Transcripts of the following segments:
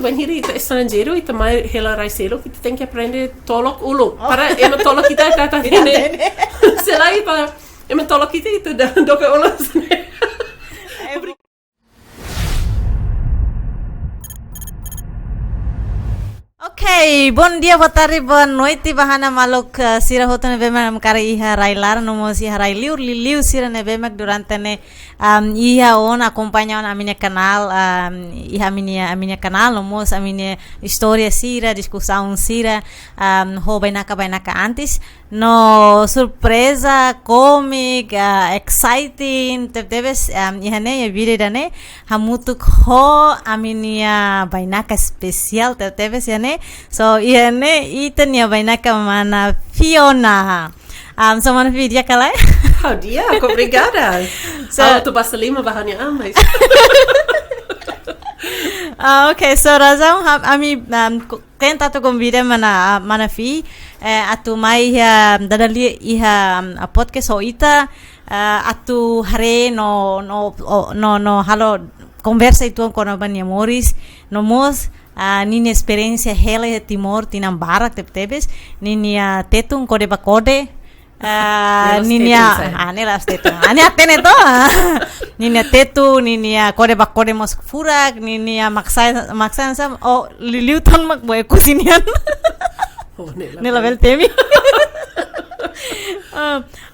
when kita estrangeiro, kita mai hela raiselo, kita tem que aprender tolok ulu. Para ema tolok kita kata ini. Selain para ema tolok kita itu dah doka ulu. Okay, bom dia, boa tarde, boa noite, bahana maluk sira hoto ne bemak kari iha railar nomo si harai liu sira ne bemak durante ne iha on acompanham a minha canal iha a minha canal nomo a minha história sira discussão sira ho bainaka antes no surpresa comic exciting teves iha ne video dane hamutuk ho a minha bainaka especial teves iha ne so iene ita-nia bainaka mana Fiona. So mana dia kalai? Oh dia, obrigada. So tu basta lima bahanya mas. Okay, so razão ami tenta tu convida mana fi atu mai dadali iha podcast ho ita atu haree no halo conversa itu com a moris no mos nini esperiensia hela Timor tinan barak tebes nini tetun kode bakode nini nelas tetun ani atene to nini tetu nini kode bakode mos furak nini maksa sam o liliuton mak boy kusinian nela vel temi.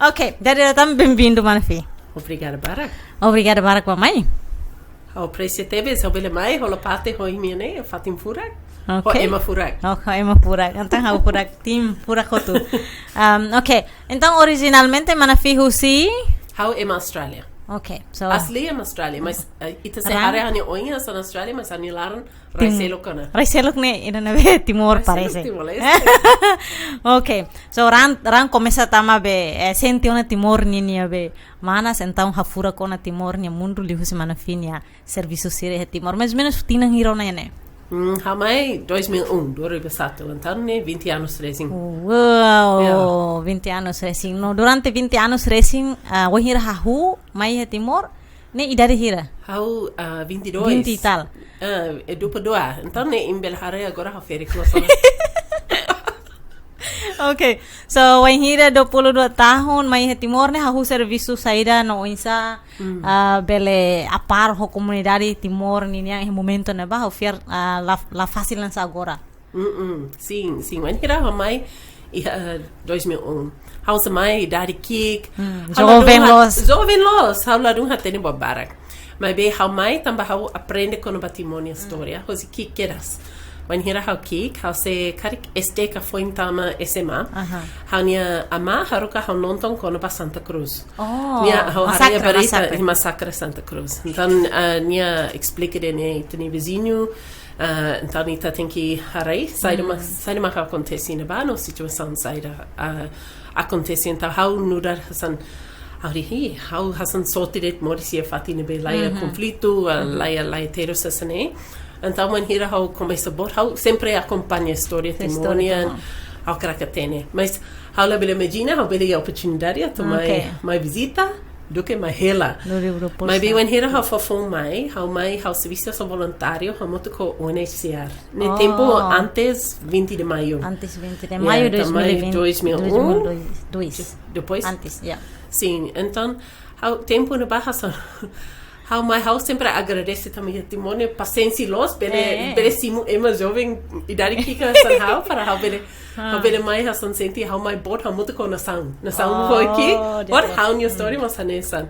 Okay, dari datang bem-vindo Manfi. Obrigada barak mamãe. O preço teve, se eu bele mai, rola parte roi minha né, fatim furak. Okay. Ho ema furak. Okay, ema furak. Então hau furak tim furak hotu. Okay. Então originalmente mana fi husi? Hau ema Austrália. Okay. So asli ema Austrália, mas ita se área hani oinha sa Austrália, mas hani laran raiselo kana. Raiselo ne ina neve Timor parece. Okay. So ran começa tama be senti ona Timor ninia be manas então hafura kona Timor nia mundu li husi mana finia servisu sire Timor, mas menos tinan hirona ne. Hamai 2001, então né 20 anos racing. Wow, yeah. 20 anos racing. No, durante 20 anos racing, wahira hahu mai Timor, ne idade hira? Hau 22. 20 e tal. Duplo doa. Então né imbel haree agora ha feri close. Okay, so wahira 22 tahun mai Timor ne hahu servisu saída no insa bele apar ho komunitáriu Timor ni yang momento ne ba ofer la fácil lança agora. Sim, wahira ha mai 2001. Hau sa mai idade kik. Jovem los. Hau ladung ha tene barak. Mas be hau mai tamba hau aprende kono batimonia história. Hosi kik keras. When hira hau kik, hau se karik esteka foi tama SMA. Hau ama haruka hau nonton kono ba Santa Cruz. Nia hau haria barita Masakre Santa Cruz. Então nia explica de ne tani vizinho. Então ita tem que haree sair uma que acontece na ba no situação sair acontece então hau nudar hasan hau hasan sortiret moris ia fatina be laia conflito laia teros asane. Então, when hira hau começa a bot, hau sempre acompanha a história timonian, hau krakatene. Mas hau la bele imagina, hau bele a oportunidade to mai visita do que mai hela. Mas be when hira hau fofon hau serviço voluntário, hau moto com UNHCR. Ne tempo antes 20 de maio. Antes 20 de maio 2002. Depois? Antes, yeah. Sim, então, hau tempo na barra hau sempre agradece também a Timone paciência los bele simu ema jovem idade kika san hau para hau bele mai hasan senti hau mai bot hau muto ko na sound foi aqui what hau new story mas hanesan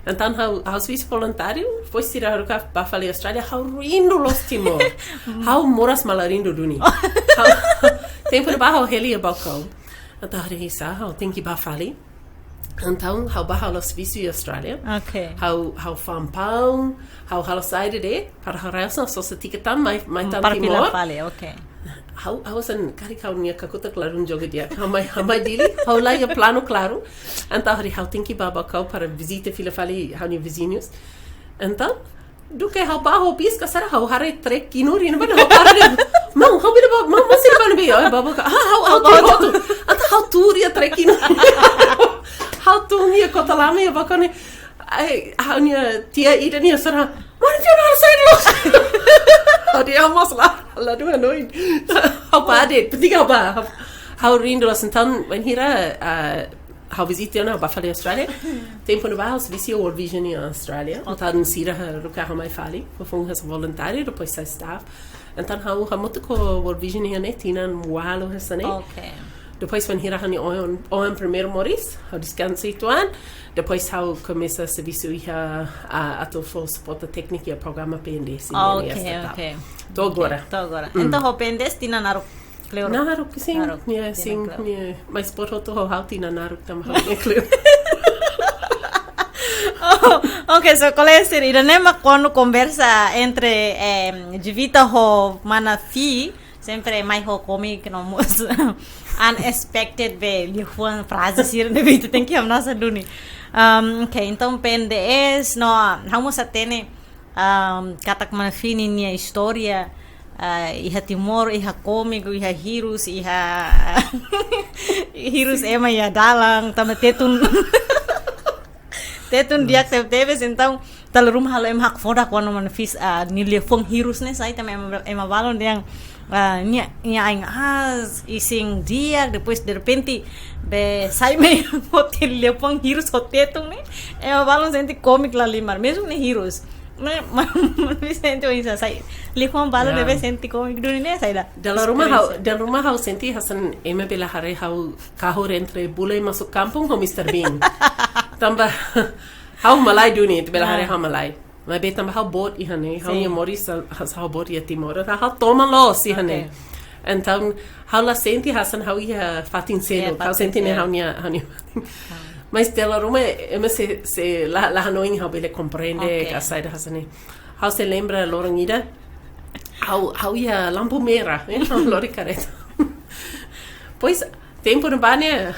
então hau serviço voluntário foi tirar o carro para falar Austrália hau rindo los Timor hau moras malarindo duni tempo de barra heli balcão então hau tem que ba fali. Então, hau baha los serviço em Austrália. Okay. Hau fam pão, hau saída de para harasa só se ticketam mais tanto para Timor. Fale, okay. Hau san kari kau nia kakuta claro um jogo dia. Hau dili, hau lá o plano claro. Então, hau tem que baba kau para visita fila fali hau ni vizinhos. Então, do que hau baha o pisca sara hau haree trek kinuri não vai hau para não hau bida não você não vai ver baba hau então hau tuir trek kinuri. Hau tu nia kota lama ya bakane hau nia tia ida nia sara mana dia harus sair los Dia almost lá do Hanoi. Hau pade, penting apa? Hau rindo assim, então, when hira hau visite na Buffalo Australia. Tempo no bairro, serviço World Vision em Austrália. Então, sira ruka hau mai fali, foi as voluntário, depois sai staff. Então, hau muito com World Vision em tinan walo hasane. Okay. Depois when hira hani on primeiro moris, hau descansa ituan. Depois hau começa serviço ia a for suporte técnico e programa PNDS. Okay. Tô agora. Então, o PNDS tina naruk. Naruk, sim. Sim, mas por outro hau tina naruk também hau clear. Ok, so qual é a série? Irene, quando conversa entre Jivita ho mana fi, sempre mais ho comic no mus unexpected be lihuan frase sir ne bit tem que amnasa duni. Ok, então PNDS no vamos a ter kata mana fi ni história iha Timor, iha comic, iha hirus, iha hirus ema ya dalang tama tetun dia teves então tal rumah halo em hak foda quando man fis nilhe fong hirus ne sai também ema balon yang nya aing ising dia depois de repente be sai me hotel le fong hirus hotetun ne ema balon senti comic lá limar mesmo ne hirus me senti isso sai le fong balon deve senti comic do ne sai da del rumah hau senti hasan ema bela haree hau kahor entre bule masuk kampung ho Mr. Bean. Tambah hau malai dunia itu bela haree hau malai. Mas be tambah hau bot ihane, hau nia moris hau bot ia Timor, hau toma los ihane. Então hau la senti hasan hau ia fatin selo, hau senti ne hau nia. Mas dela ruma ema se la Hanoi hau bele compreende a saída hasan. Hau se lembra lorangida. Hau ia lampu merah, lori careta. Pois tempo no bane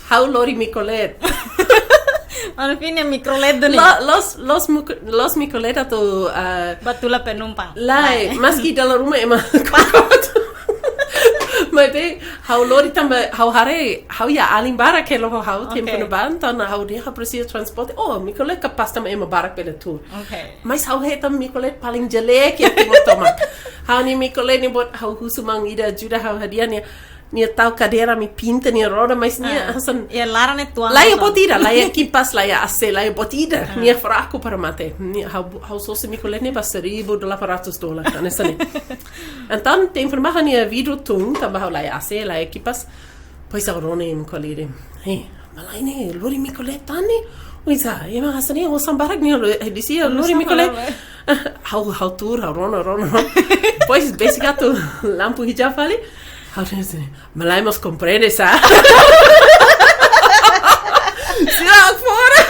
hau lori micolet. Al fin yang mikrolet dulu. Los mikrolet atau Batula penumpang. Lai, maski dalam rumah emang. Mas be hau lori tambah hau haree hau ya aling barak kalau hau tempo no ban tan hau dia precisa transporte. Oh, mikrolet capaz tambah emang barak pela tu. Mas hau he tam mikrolet paling jelek ya timur tomat. Hau ni mikrolet ni buat hau husumang ida juda hau hadiahnya. Nia tau cadeira me pinta nia roda mas nia hasan ya lara ne tuan lá é botida lá é kipas lá é ace lá é botida nia fraco para mate nia hau so se micolet ne baseribo $400 nessa ne então tem informação nia vidro tung tambah hau lá é ace lá é kipas pois a rone em colire hey malai ne lori micolet tani Uisa, ema hasani ho sambarak ni disia lori micolet hau tur hau rono pois basicato lampu hijau fali malai mas compreende sa sila fora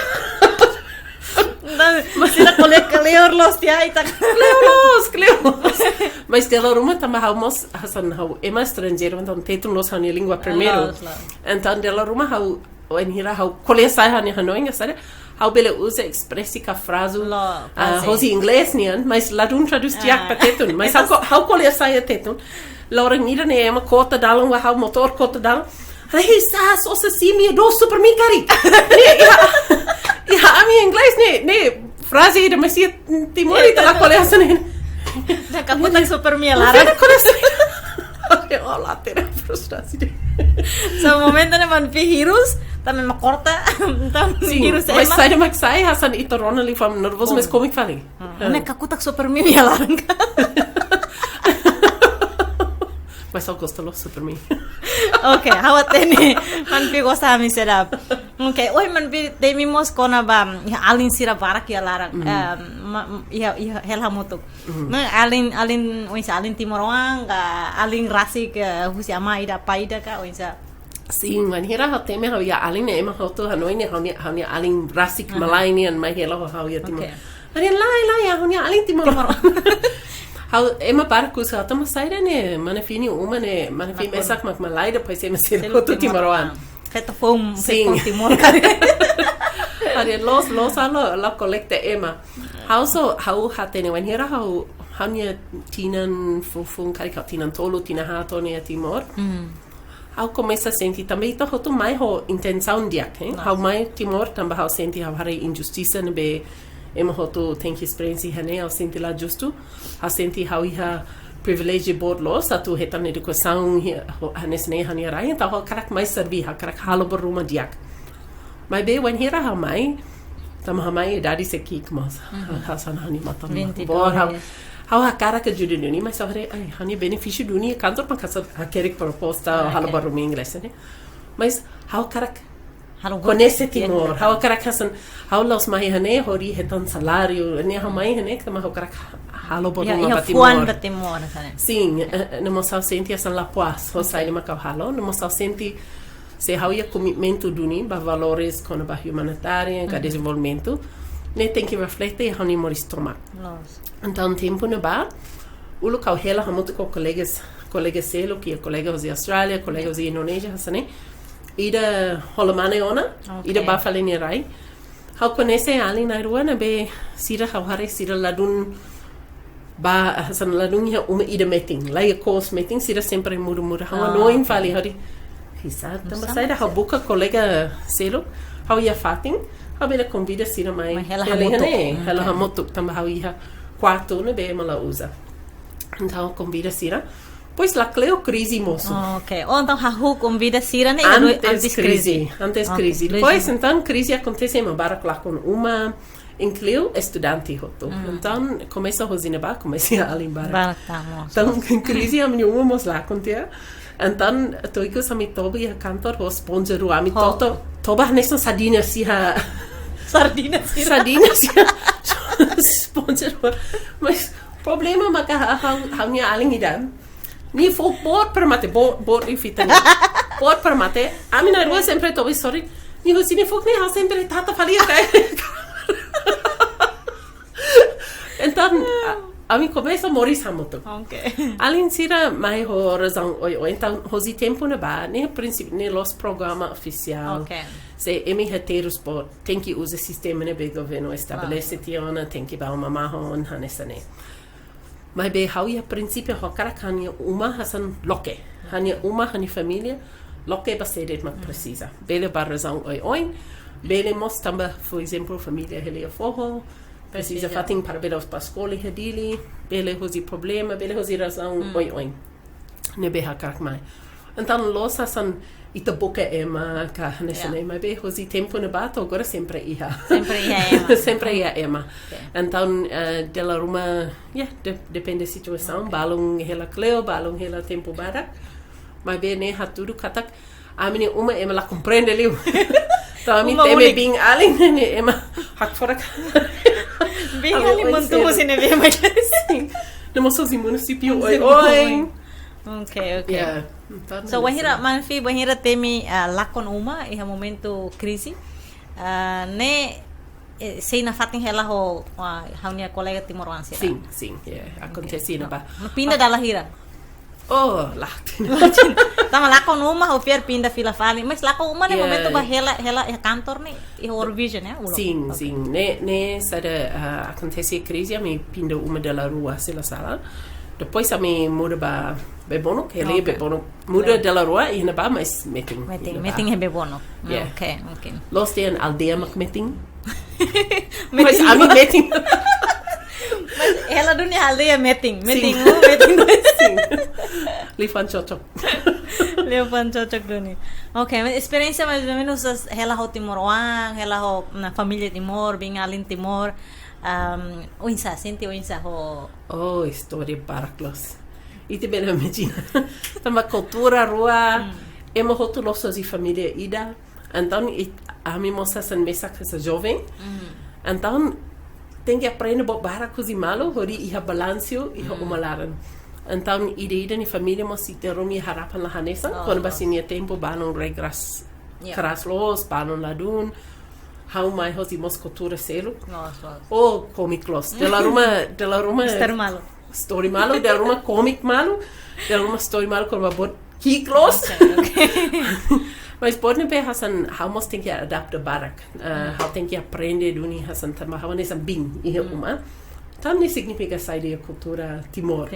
sila coleur los ya ita cleos mas dela rumah tambah hau mos hasan hau ema estrangeiro então tetum los hau ni língua primeiro então dela rumah hau en hira hau colher sai hau ni Hanoi sabe hau bele usa expressica frase hosi inglês nian mas ladun traduz tiak patetun mas hau colher sai tetun Laura nida ne ema kota dalang wa hau motor kota dalang. Hei sa so se simi do super mi kari. Ja ami inglês ne frase de mas Timor ita la kole hasan. Da kaputak super mi lara. Olá, terá frustração. So momento ne man fi hirus, também ma corta, então hirus mas sai de maxai hasan ita ronali fam nervoso mas como que falei. Ne kaputak super mi lara. Mas só gostou super mim. Okay, how atene man pi gosta mi serap. Okay, oi man pi de mimos kona ba alin sira barak ya larang. Ya hela moto. Alin oisa alin Timor-oan ga alin rasik husi ama ida paida ka oisa. Sim, man hira ha teme ha ya alin ema hoto Hanoi ne ha ni alin rasik malainian mai hela ha ya Timor. Ari lai ya ha alin Timor-oan. Hau ema barcos hau tama saída ne mana fini uma ne mana fini mesak mak malai depois ema ser outro Timor-oan feto fom Timor cara ari los la colecta ema hau hatene when hira hau hanya tinan fufun kari ka tinan tolo tina hato ne Timor hau começa a sentir também ito hotu mai ho intenção dia hau mai Timor também hau senti hau haree injustiça ne be ema hotu tem que experiência hane ao senti lá justo ao senti how iha privilégio board los atu hetan educação hanes ne hani rai então ho karak mais servi ha karak halo beruma diak mai be when hira ha mai tama ha mai dadi se kik mas hasan hani mata bor how ha karak judini mas hore ai hani benefício duni kantor pa kasar ha kerik proposta halo beruma inglês ne mas how karak conhece Timor, how karak hasan how los mai hane hori hetan salário ne ha mai hane kama how karak halo beruma Timor sim no mosau senti essa la paz ho sai ma ka halo no mosau senti se how ia komunitáriu duni ba valores con ba humanitaria ka desenvolvimentu ne tem que refletir hani moris toma então tempo no ba o local hela ha muito com colegas selo que colegas de Austrália colegas de Indonésia hasane ida holomane ona ida ba faleni rai how conhece ali na rua na be sira how haree sira ladun ba hasan ladun ia ida meeting lai course meeting sira sempre muda how no infali hari hisa tamba sai da how buka colega selo how ia fating how bela convida sira mai hela hamotu tamba how ia quarto ne be mala usa então convida sira pois lá Cleo crise moço. Ok. Ou então a convida Sira né? Antes crise. Depois então crise acontece em barak lá com uma em Cleo estudante hoto. Então começa a rosina ba começa a limbar. Então crise a minha uma lá com tia. Então tô que sami tobi a cantor o sponsor o ami toto toba nessa sardina se ha sardina sponsor. Mas problema maka ha minha alingida. Ni folk board per mate board i fita board per mate a mim na rua sempre tô sorry ni você folk nem ha sempre tata falia então a mim começa moris hamoto além sira mai horizon então hoje tempo na ba nem princípio nem los programa oficial se emi heteros por tem que usar sistema ne be governo estabelece tiona tem que ba uma marron hanesane mas be how ia princípio ho karakania uma hasan loke hania uma hani família loke basedet mak precisa bele barrazão oi bele mos tamba por exemplo família helia forro precisa fating para bele os pascoli hedili bele hosi problema bele hosi razão oi ne be ha karak mai então los hasan ita boca ema ka nesane mas be hosi tempo na bato agora sempre ia ema então dela ruma depende da situação balong hela Cleo balong hela tempo barak mas be ne ha tudo katak a mine uma ema la compreende liu então a mim teme bing ali ne ema hak fora bing ali muito você ne be mais no moço de município oi Okay. So wahira manfi wahira temi lakon uma e momento crise ne sei na fatin hela ho haunia colega Timor-oan sim acontece na ba pinda da lahira lá tama lakon uma ho pier pinda fila fali mas lakon uma ne momento ba hela cantor ne e Eurovision sim ne sada acontece crise me pinda uma della rua se la sala depois a me muda ba bebono que ele bebono muda della rua e na ba mas meeting é bebono ok los tem aldeia mak meeting mas a me meeting mas ela dunia aldeia meeting sim Lifan cocok duni ok mas experiência mais ou menos ela ho Timor-oan ela ho na família Timor bem além Timor Oinsa, senti oinsa ho história baraklos ite bela imagina tama cultura rua emo hotu nossas família ida então a mim mostra san Masakre essa jovem então tem que aprender bo barak cozi malo hori iha balancio iha umalaran então ida ni família mos ite romi harapan la hanesa quando basinia tempo balon regras kraslos balon ladun how mai hosi mos cultura selo comic los della ruma story malo della ruma comic malo della ruma story malo con bot kiklos mas pode be hasan how mos tem que adapta barak how tem que aprender duni hasan tama how nessa bing e uma tam ni significa sair da cultura Timor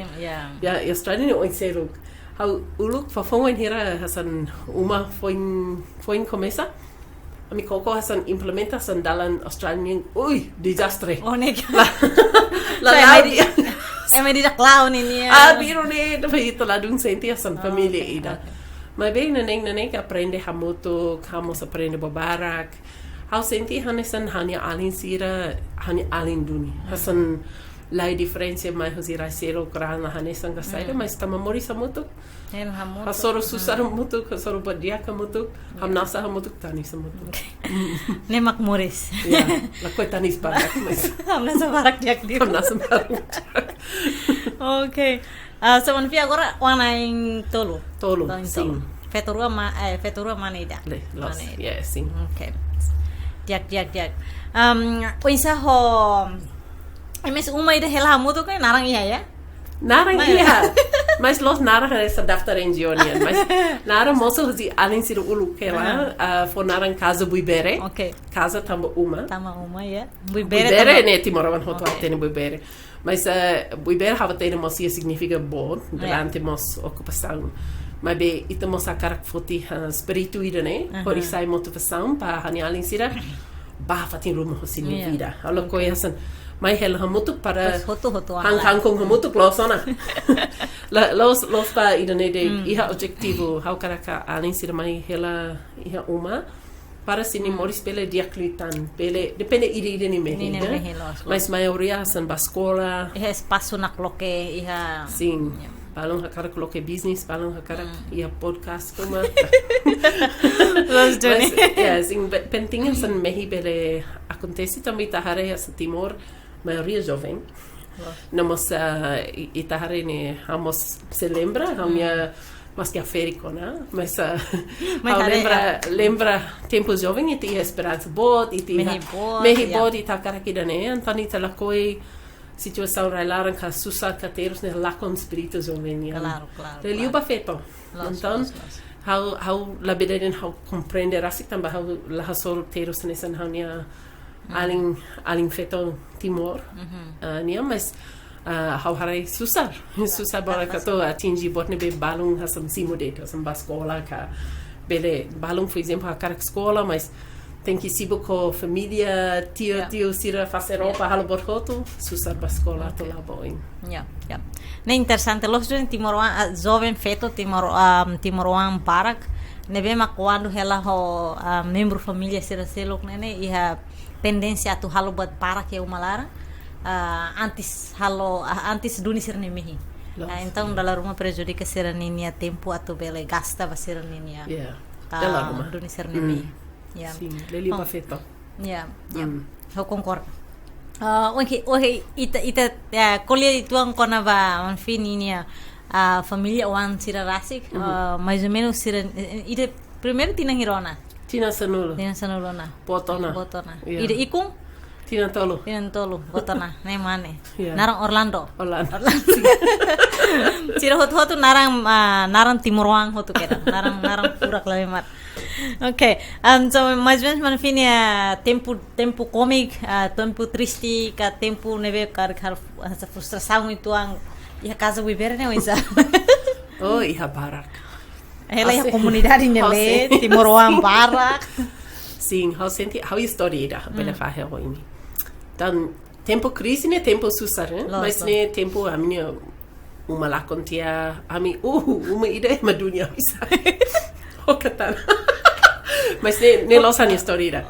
Australia no selo how uluk fa fon hera hasan uma foi começa Ami koko hasan implementasan dalam Australian, desastre. Oh, nek. Laudi. Eme di clown ini. Biro ne, dapat itu ladung senti hasan família ida. Mas bem neneng aprende hamutuk, hamos aprende barak. Hau senti hanesan hanya alin sira, hanya alin duni. Hasan lai diferensia mai hosira sero krana hanesan kasaida, mas tama moris hamutuk. Hasoro susar hamutuk, hasoro badia hamutuk, hamnasa hamutuk tani hamutuk. Nemak moris. Ya, lakoi tanis barak mas. Hamnasa barak jak dia. Hamnasa barak. Okay. So man pia agora wana in tolo. Tolo, sim. Feto mana ida? Los, yeah, sim. Okay. Jak. Oisa ho Mas uma ida hela hamutuk kan narang iya ya? Narang iya. Mas los narang essa daftar engionian. Mas narang moço hoje além de ulu hela, for narang casa buibere. Okay. Casa tamba uma. Tama uma ya. Buibere ne Timor-oan hoto atene buibere. Mas buibere hava tene mocia significa bom durante mos ocupação. Mas be ita Masakre foti espiritu ida ne. Por isso sai motivação para hani além sira. Bah fatin rumo hoje ni vida. Alo koyasan. Mai hela hamutuk para hang kong hamutuk losona. Los pa ida ne de iha objetivo hau karaka além sira mai hela iha uma para sini moris pele diaklitan pele depende ide ni mehi né mas maioria san baskola iha espaço na cloque iha sim balong hakara cloque business balong hakara iha podcast kuma los joni sim pentingan san mehi pele acontece também haree sa Timor maioria jovem namos haree ne hamos se lembra hamia mas que aférico, né? Mas lembra tempo jovem e tinha esperança bot e tinha mehi bot e tá cara aqui da né então ita lá coi situação railaram com susar cateiros né lá com espírito jovem claro liuba feto então how la bededen how compreender assim também how la solteiros nessa hanya alin feto Timor nia mas how haree susar barak to atingi botne be balung hasam simodeta hasam baskola ka bele balung por exemplo a cara escola mas tem que sibo com família tio sira fazer roupa halo borhoto susar baskola to lá boin ne interessante los Timor-oan jovem feto Timor-oan barak ne bema quando ela ho membro família sira selok ne iha tendência tu halo buat barak ya umalara antes duni sirne mehi. Então dalam rumah prejudica seraninia tempo atau bele gasta va seraninia. Dalam rumah duni sirne mehi. Sim, leli ba feto. Eu concordo. Okay, ita colher itu ang kona ba anfininia família wan sira rasik, mais ou menos sira ida primeiro tinan hirona. Tinan sanulona. Botona. Ida ikung Tinan tolo, botona, ne mane. Narang Orlando. Sira hotu narang Timor-oan hotu kera, narang purak lawemat. Okay, so mais ou menos manfinia tempo komik, tempo triste, ka tempo neve kar essa frustração itu ang iha casa buibere ne oisa. Oh, iha barak. Ela iha komunitáriu nele, Timor-oan barak. Sim, how história ida, bela fahe ini. Dan tempo crise ne tempo susar, mas ne tempo a minha uma lá contia a mim uma ideia ma dunia bisa. Okatan. Mas ne los ani história.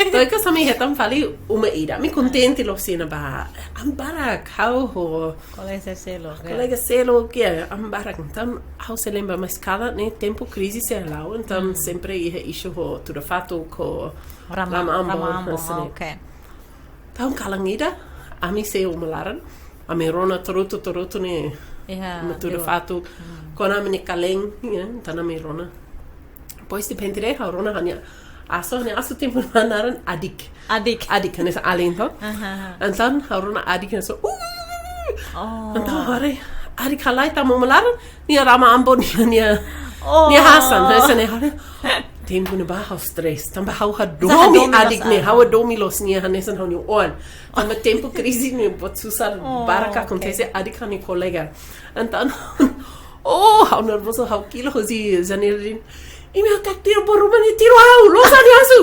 Então que sami hetam fali uma ida. Me contente lo sina ba barak how ho colega selo que barak então how se lembra mas cada ne tempo crise se lá então sempre ia isso ho tu da fato co ramambo okay. Então kalangida ami se umalaran ami rona toruto ne tu fato quando ami kaleng então ami rona pois depende de how rona hanya aso tempo manaran adik nessa além então então how rona adik nessa então hare adik halai tamu umalaran ni rama ambo ni hasan nessa ne hare tempo ne ba hau stress tamba hau hadomi adik ne hau hadomi los ni hanesan hau ni on tamba tempo crise ne bot susar barak acontece adik hani colega então hau nervoso hau kilo hozi zanerin Imi tak tiro por rumah ni tiro au, losa ni asu.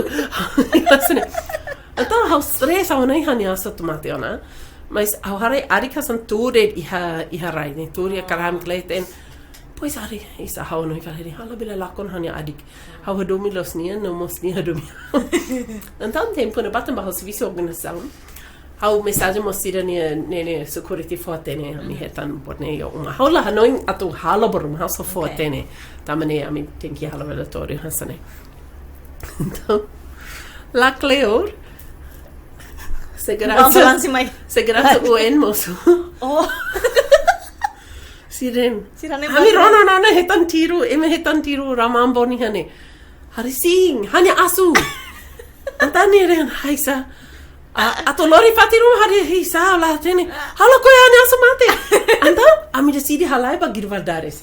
Então, hau stress au nei hani asu tomate ona. Mas hau haree arika san tuir iha rai, ne tuir karam kleten. Pois ari, isa hau noi kaleri, hala bila lakon hani adik. Hau Hadomi los nia, no mos nia Hadomi. Então, tempo na batan bahau serviço organização. Hau mensagem mosira ne security fortene, mi hetan porne yo uma. Hau la hanoi atu hala borum, hau so fortene. Tamane, ami tem que hala relatório, hasane. Então, la Cleor, segurança UN moço. Oh. Siren. Hani rona hetan tiru ramamboni hane. Hari sing, hanya asu. Antani ren haisa. Ato lori fatiru hari hisa la tene. Halo ko hanya asu mate. Então, ami decidi halai ba girvadares.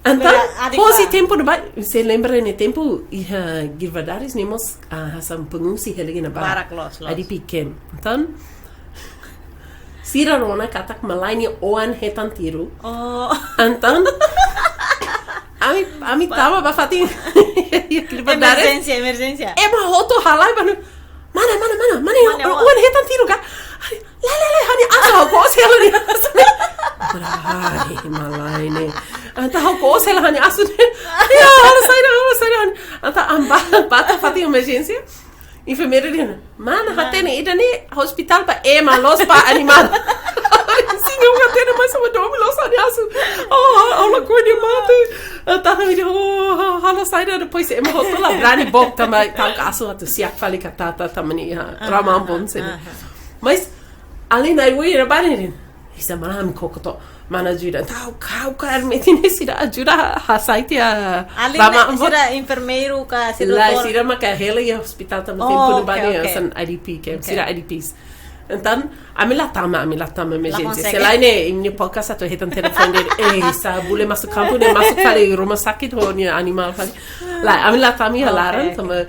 Então, posi tempo de baixo, você lembra ne tempo iha girvadares nemos hasam pengusi heligina barak. Adi pikem. Então, sira rona katak malaini oan hetan tiru. Oh. Então, ami tava ba fatin girvadares. Emergência. Ema hoto halai ba mana oan hetan tiru ka. La hani asa ko sela ni. Ai, malaini. Anta hau ko sela hani asu. Ya, hala saira. Anta bata fati emergência. Enfermeira dizendo, mana hatene idane hospital pa ema los pa animal. Sim, eu hatene mas eu dormi los ani asu. Oh, ela cuida mate. Anta me diz, oh, hala saira depois ema hospital la brani bok também tal asu atu siak fali katata tamani ramam bon sen. Mas ali na rua era bani. Isa mana mi kokoto. Mana ajuda. Kau metin sira ajuda hasaiti a Além sira enfermeiro ka sira la sira maka hela e hospital também tem por bani san IDP que sira IDPs. Então, amila tama emergência. Se lá ne podcast atu hetan telefone sa bule masuk campo ne masuk fale rumah sakit ho ni animal fale. La amila tami halaran tama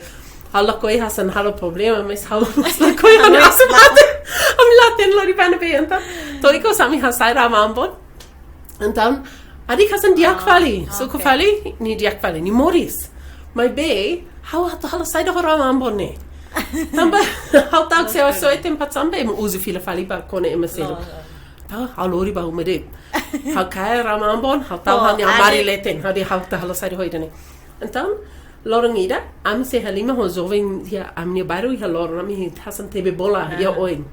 hala koi hasan halo problema mas hala koi hani asmate. Amila ten lori pana pe então. To iko sami hasaira mambon. Então, adik hasan diak fali. Suku fali ni diak fali ni moris. My bay, how hala saida hora mambon ne. Tamba how tak se so etem patsambe em usu fila fali ba kone emaselo. Ta halori ba umede. How kai ramambon, how ta hani amari leten, how di how ta hala saida hoidane. Então, lorong ida, am se halima ho jovem dia amni baru ia lorong ami hasan tebe bola ia oin.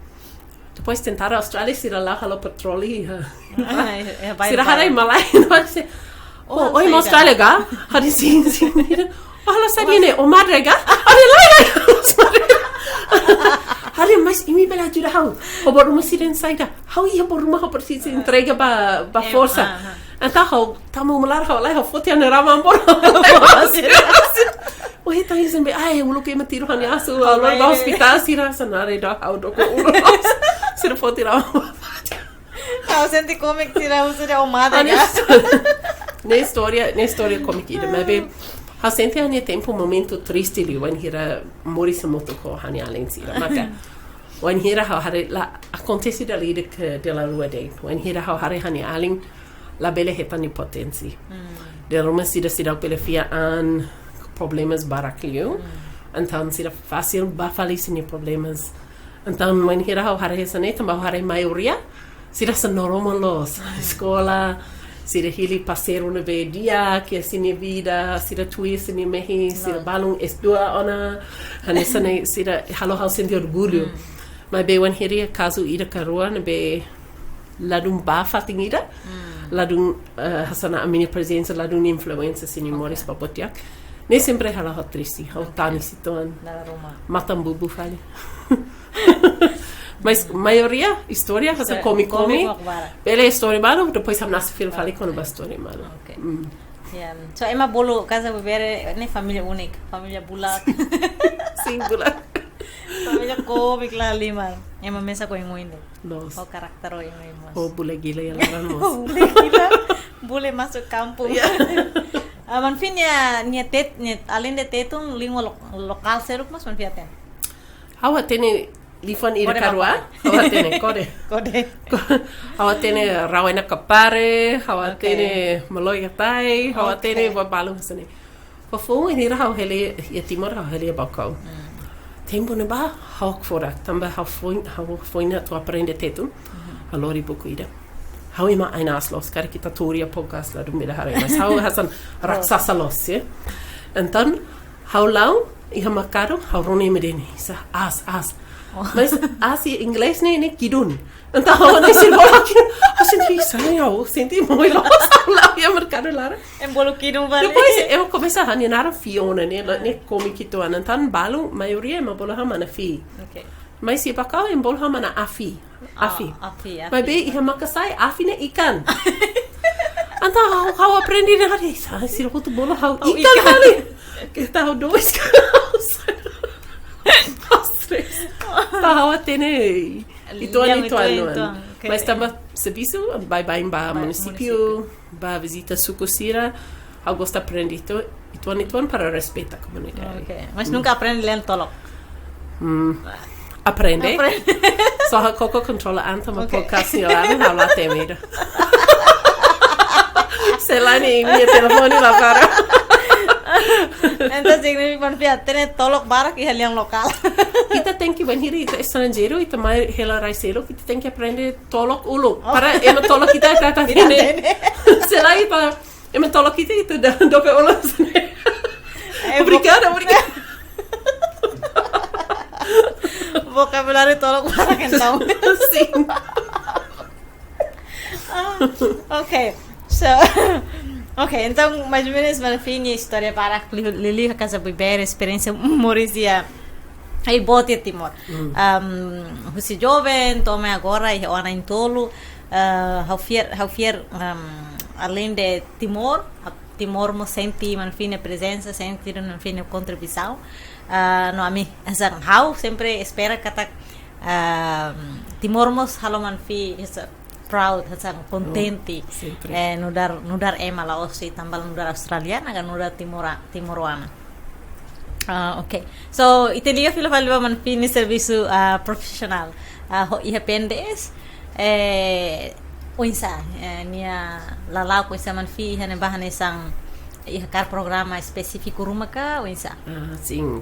Depois tentaram a Austrália, sira lá, halo patroli. Sira haree malai, não sei. Oh, oi, Austrália ga? Hari sim. Oh, hala sadia ne, o madre ga? Hari lai. Hari mas imi bela ajuda hau. O por uma sira saída. Hau ia por uma precisa entrega ba força. Então hau tamu mular hau lai hau foto ane ramam por. O heta izin be ai ulu ke matiro hani asu alor ba hospital sira sanare da hau do ko ulo. Sira foto ira. Kau senti komik tira usura o madre. Na história komik ida, mas be ha senti hani tempo momento triste li when hira moris moto ko hani além sira maka. When hira ha hare la acontece da lida que de la rua dei. When hira ha hare hani além la bele heta ni potensi. De Roma sira pela fia an problemas barak liu. Então sira fácil ba fali sini problemas. Então when hira ha hare saneta ba hare maioria sira sa normal los escola sira hili passeiro na dia que sini vida sira tuir sini mehi sira balung estua ona hanesane sira halo hal senti orgulho. Mas be when hira caso ida karua na be ladum ba fatingida. Ladum hasana a minha presença ladum influência sini moris papotiak. Nem sempre hala hot triste, hal tani situan. Matam bubu fale. Mas maioria história hasa come. Bela história malo, depois ham nas film fale com a história malo. Okay. Yeah. So ema bolo casa bebere ne família única, família bulak. Singular. Família komik la lima. Ema mesa ko inguinde. Los. O karakter o inguinde. O bule gila ya laran mos. Bule gila. Bule masuk kampung. Man fin ya além de tetun língua local seruk mas man fiaten. Hawa tene lifan ira karua, hawa tene kode. Hawa tene rawena kapare, hawa tene maloi katai, hawa tene babalu hasane. Fofo e nira hau hele ia Timor hau hele bakau. Tempo ne ba hau fora, tamba hau foina tu aprende tetu. A lori buku ida. Hau ima aina aslos, kari kita turia podcast la dumida haree. Mas hau hasan raksasa los, yeah. En dan hau lau iha makaro hau roni medeni. Sa as. Mas as in inglês ne kidun. Então hau ne silbola kidun. Senti moi los hau lau ia mercado lara. Embolo kidun vale. Depois eu comecei a nara fiona ne komi kitoan. Então balu maioria ma bolo hama na fi. Okay. Mas se bakau embolo hama na afi. Afi. Mas be iha makasai afi ne ikan. Então hau aprendi na hari. Sira hutu bolo hau ikan vale. Kita hau dois stress. Tá hau atene ituan. Mas tamba serviço vai ba município, ba visita sucosira. Hau gosta aprendi ituan para respeitar a comunidade. Okay. Mas nunca aprende lendo tolok. Aprende. Só a Coco controla anta ma podcast ni lá na lá temida. Sei lá nem minha telefone lá para. Então significa que tem tolok barak e heliang lokal. Kita tem que venir ita estrangeiro ita mai hela raiselo kita tem que aprender tolok ulu. Para ema tolok kita kata ini. Sei lá ita ema tolok kita itu dope ulu. Obrigada. Vocabulário tolok barak então. Sim. Ok, então mais ou menos no fim a história para Lili a casa viver experiência moris dia aí bote Timor. Você jovem tome agora e ona em tolo how fear além de Timor mo senti man fine presença, sentir man fine contribuição. No ami asang how sempre espera kata Timor mos halo man fi proud hasang contenti nudar ema la osi tambal nudar australiana gan nudar Timor-oan. Okay, so ita-nia fila man fini servisu profesional ho iha pendes oinsa nia lalau ko isa man fi hane bahan isang iha kar programa específico rumah ka oinsa. Sim,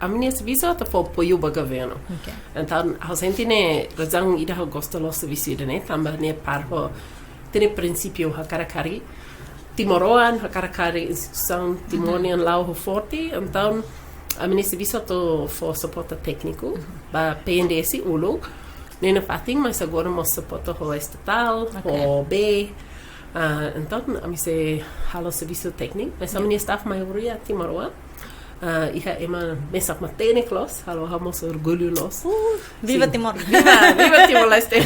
a minha serviço tá for apoio ba governo. Okay. Então a gente ne razão ida gosta los serviço ne tamba ne parho tem princípio ha karakari Timor-oan ha karakari instituição Timor-oan lau forte. Então a minha serviço to for suporte técnico ba PNDS ulu ne fating mas agora mo suporte ho estatal ho B. Então, a mim se halo serviço técnico, mas a minha staff maioria Timor-oan. Iha ema mesak matene klos, halo hamos orgulho los. Viva Timor! Viva Timor-leste!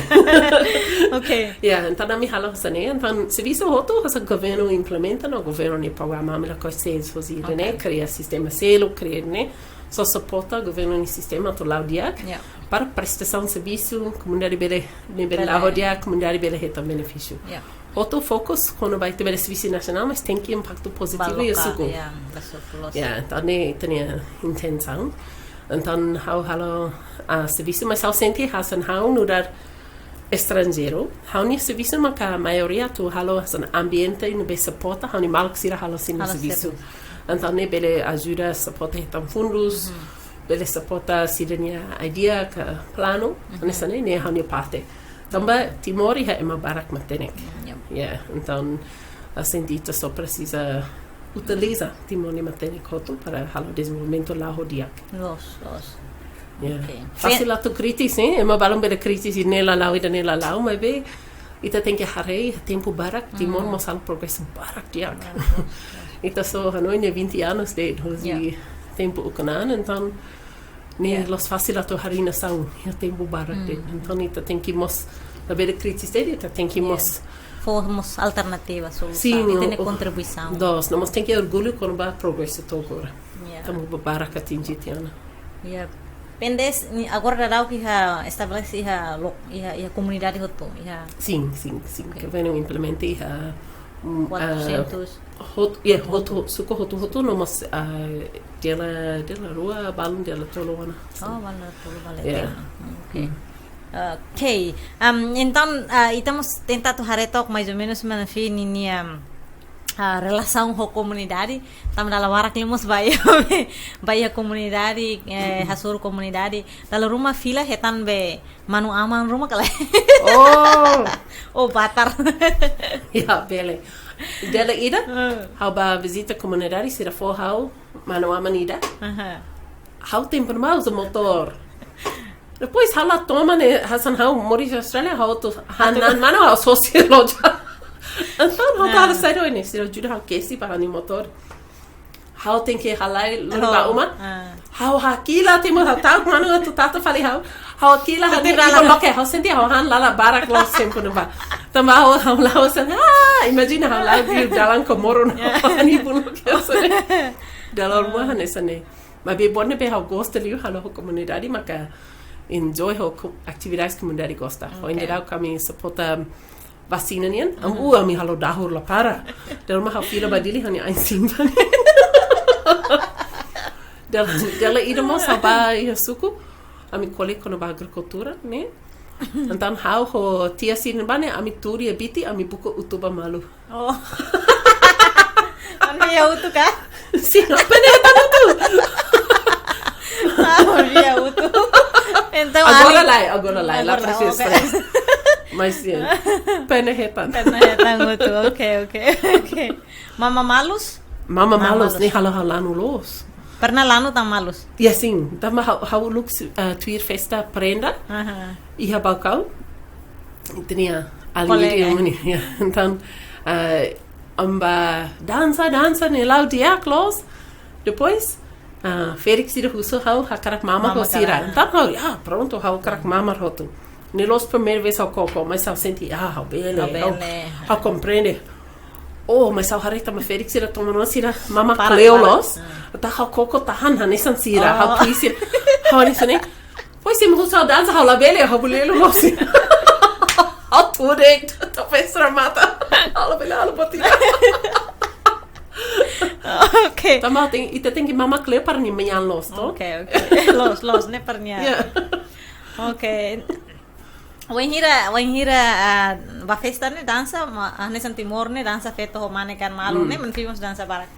Okay. Yeah, então a mim halo sane, então serviço hoto, hasa governo implementa, no governo ne programa amela coisas fazer, né? Cria sistema selo, cria, né? Só suporta governo ne sistema to laudiak. Para prestação de serviço, comunidade bele laudiak, comunidade bele reta benefício. Outro focus quando vai ter serviço nacional, mas tem que impacto positivo e isso. Então tem intenção. Então halo serviço, mas ao sentir hasan hau nudar estrangeiro, hau ni serviço mas a maioria tu halo hasan ambiente e no be suporta, hau ni malk sira halo sin serviço. Então ne bele ajuda suporta hitam fundos, bele suporta cidadania idea ka plano, nessa ne hau ni parte. Também Timor iha ema barak matenek. Então a sentita só precisa utilizar Timor e matenek hoto para halo desenvolvimento lá hodiak. Fácil lá tu kritis, né? Ema balão bele kritis e nela lau, mas be ita tem que haree tempo barak Timor mosal progresso barak diak. Ita só hanoi ne 20 anos de hoje tempo ukanan, então ne los fácil lá tu harina são tempo barak de. Então ita tem que mos a bele kritis dele, ita tem que mos formos alternativas, sim, tem contribuição. Nós tem que orgulho quando vai progresso todo agora. Estamos barak atingir tiana. Pendes agora dá o que estabelece a comunidade hoto. Sim, que vem implementar a 400 suco hoto no mas dela rua balão dela toloana. Vale. Ok. Então, estamos tentando haree talk mais ou menos mas fim relação com a comunidade, tam dalam barak limos baia comunidade, hasur comunidade, dalam rumah villa hetan be manu aman rumah kala. Oh batar. Ja, bele. Dela ida, hau ba visita comunidade, se for hau manu aman ida. Hau tempo mal o motor. Depois hau lá toma né, hasan hau moris Austrália hau to hanan manu hau sosiedade. Então, hau tava sério né, se ajuda hau kesi para ni motor. Hau tem que halar lura uma. Hau aquila temos hau manu tu tata falei hau aqui lá hau senti hau han lá barak lá sempre não vai. Tambah hau lá sen imagina hau lá di jalan ke moro ni pun que dalam rumah né sane. Mas bem bom be hau gosta ali hau comunidade maka enjoy hau atividades comunidade gosta. Hau em geral kami suporta vacina nian. Ami hau dahur la para. Dalam hau fila badili hani einsim. Dela idamos haba suku ami kolek kono ba agricultura né então hau ho tia sin bane ami turi e biti ami buko utuba malu ami ya utu ka sim pene tu ami ya utu então agora lá para mas sim pene hetan utu okay mama malus ni haluhan los. Pernah lanu tam malus? Ja, sim. Tama hau lux tuir festa prenda. Iha balcão. Tinha ali ja. Então amba dança ne lau dia close. Depois Felix ira huso hau hakarak mama hosira. Então hau pronto hau karak mama roto. Ne los primeira vez hau coco, mas hau senti hau bele. Hau compreende. Mas hau haree tama Felix ira tomando sira mama cleolos. Tá hau coco tahan hanesan sira. Hau puisi. Hau nesane. Pois sim, hau saudades hau labele hau bulelo losi. Hau tuir to pesra mata. Hau labele hau botina. Okay. Tama tem que mama cleo para ni manhã los, to? Okay. Los ne parnya. Okay. Wanhira ba festa ne dança, hanesan Timor ne dança feto homane kan malu ne menfimos dança barak.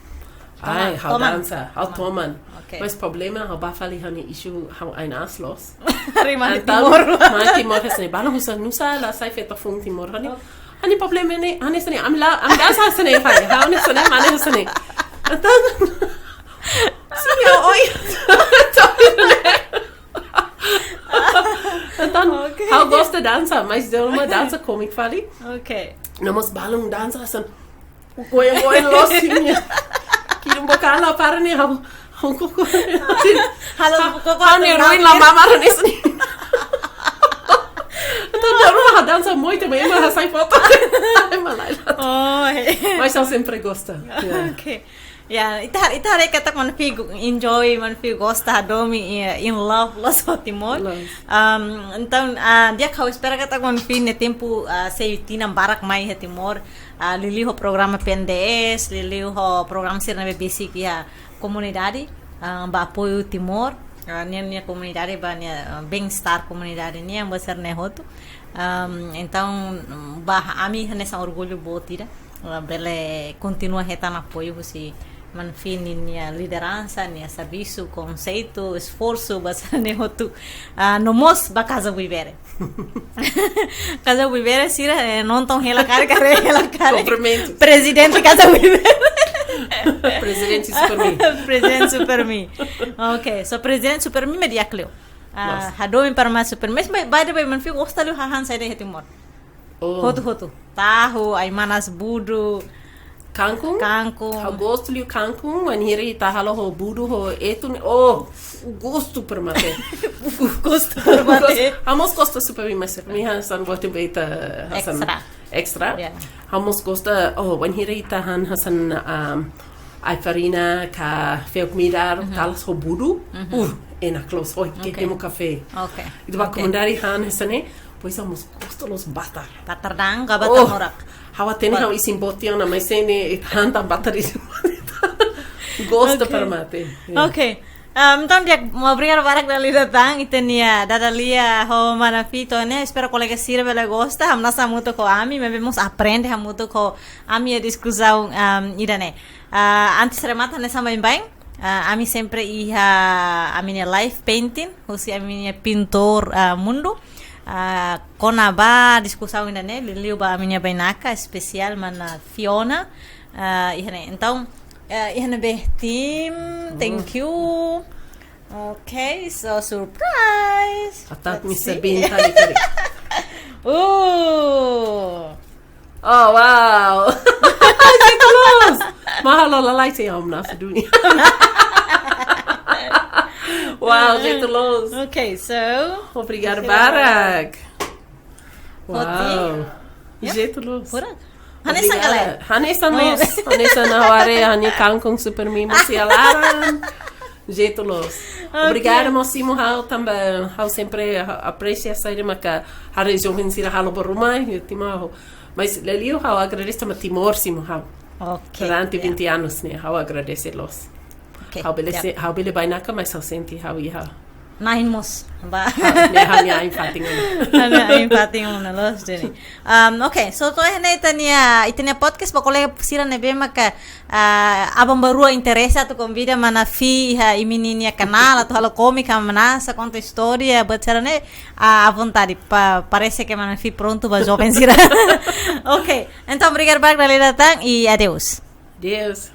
Hau dança, hau toman. Mas problema hau ba fali hani isu hau ein aslos. Riman Timor. Man Timor hasne bala husa nusa la sai feto fun Timor hani. Hani problema ne hanesane am dança hasne fai. Hau ne sane mane hasne. Então sim, oi. Então, hau gosta dança, mas é uma dança como que falei. Okay. Namos balão dança assim. Goi losinha. Que um bocado lá para né hau coco. Halo coco. Hau ne ruim lá mamar nesse. Então, já não dança muito, mas ela sai foto. Mas ela sempre gosta. Okay. Ita haree kata man fi enjoy, man fi gosta Hadomi in love los Timor. Então dia kau espera kata man fi ne tempo se tinan barak mai he Timor. Lili ho programa PNDS, lili ho programa sir na BBC kia comunidade ba apoio Timor. Nia comunidade ba nia bem-estar comunidade nia besar ne hotu. Então ba ami nessa orgulho botira. Bele continua retan apoio se manfini nia liderança, nia serviço, conceito, esforço, basa ne hotu. Nomos ba casa vivere. Casa vivere sira non tão hela cara. Cumprimento. Presidente casa vivere. Presidente super me. Presidente super me. Okay, so presidente super me media cleo. Hadomi para mais super me. By the way, man fi gosta lu hahan sai de Timor. Hotu. Tahu, ai manas budu. Kangkung. Hau gosto liu kangkung, when hiri tahalo ho budu ho etun. Gosto per mate. Gosto per mate. Hamos gosta super me, mas mi hasan vote beta hasan extra. Hamos gosta when hiri tahan hasan ai farina ka feokmidar talas ho budu. Ena close hoi que temo café. Okay. Itu ba komandari han hasane. Pois hamos gosto los batar. Batar dang, batar morak. Hawa tene hau isim botiana, mas sene hanta batar isim. Gosto per mate. Okay. Então, dia, obrigado barak dali datang. Ita-nia, dadalia ho mana feto, né? Espero colega Sira bela gosta. Hamnasa muito com ami, mas vamos aprender muito com ami a discussão ida, né? Antes remata nessa bem. Ami sempre ia a minha live painting, husi a minha pintor mundo. Kona ba discussão ainda, né? Liliu ba a minha beinaca especial mana Fiona. Então, ihana be team, thank you. Okay, so surprise. Atat mi sabihin kali. Oh, wow. Jeito Luz. Mahal lalai sa om na sa dunia. Wow, jeito Luz. Okay, so Obrigado, barak. Wow. Jeito Luz. Pura. Hanesan galera. Hanesan Luz. Hanesan na haree, hani kangkong super mimo si alaran. Jeito Luz. Obrigada, Mosimo Hau também. Hau sempre aprecia a sair maka haree joven sira halo barumai, Timor. Mas Lelio Hau agradece a Timor Simo Hau. Okay. Durante 20 anos, né? Hau agradece los. Okay. Hau bele bainaka, mas hau senti hau iha. Nahin mos. Ba. Ne hanya infating Ano pating mo na los din. Okay, so to ita-nia podcast pa colega sira ne bema ka abang barua interesa tu convida mana fi imininia canal atau halo cômica mana sa conta história bacara ne à vontade parece que mana fi pronto ba jovem sira. Okay, então obrigado barak dali datang e adeus. Deus.